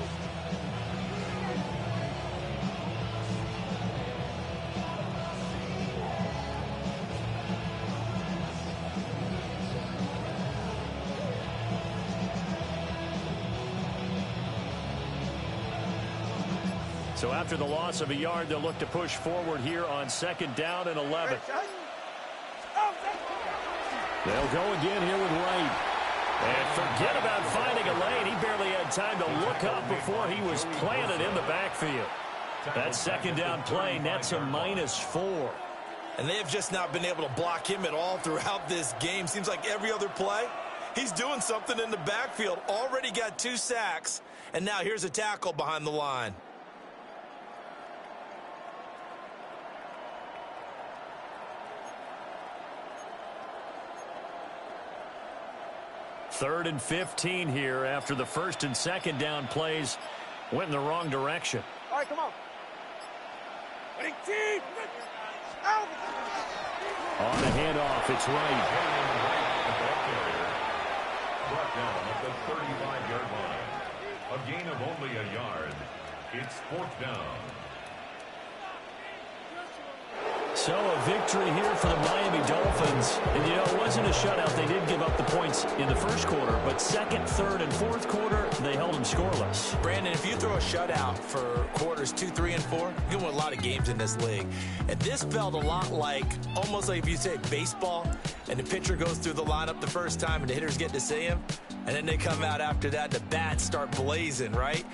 So after the loss of a yard, they'll look to push forward here on 2nd down and 11. They'll go again here with Wright. And forget about finding a lane. He barely had time to look up before he was planted in the backfield. That 2nd down play nets a -4. And they have just not been able to block him at all throughout this game. Seems like every other play, he's doing something in the backfield. Already got 2 sacks. And now here's a tackle behind the line. Third and 15 here after the 1st and 2nd down plays went in the wrong direction. All right, come on. On the handoff, it's Wright. Brought down at the 35-yard line. A gain of only a yard. It's 4th down. So a victory here for the Miami Dolphins. And, you know, it wasn't a shutout. They did give up the points in the first quarter, but 2nd, 3rd, and 4th quarter, they held them scoreless. Brandon, if you throw a shutout for quarters 2, 3, and 4, you can win a lot of games in this league. And this felt a lot like, almost like if you say baseball, and the pitcher goes through the lineup the first time and the hitters get to see him, and then they come out after that, the bats start blazing, right?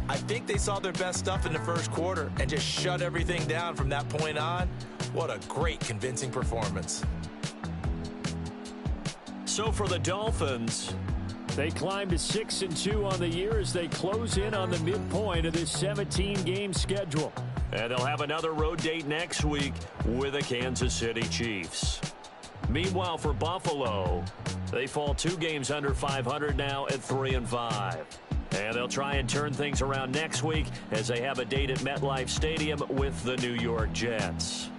I think they saw their best stuff in the first quarter and just shut everything down from that point on. What a great, convincing performance. So for the Dolphins, they climb to 6-2 on the year as they close in on the midpoint of this 17-game schedule. And they'll have another road date next week with the Kansas City Chiefs. Meanwhile, for Buffalo, they fall 2 games under 500 now at 3-5. And they'll try and turn things around next week as they have a date at MetLife Stadium with the New York Jets.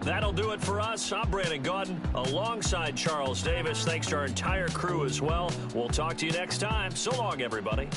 That'll do it for us. I'm Brandon Gaudin alongside Charles Davis. Thanks to our entire crew as well. We'll talk to you next time. So long, everybody.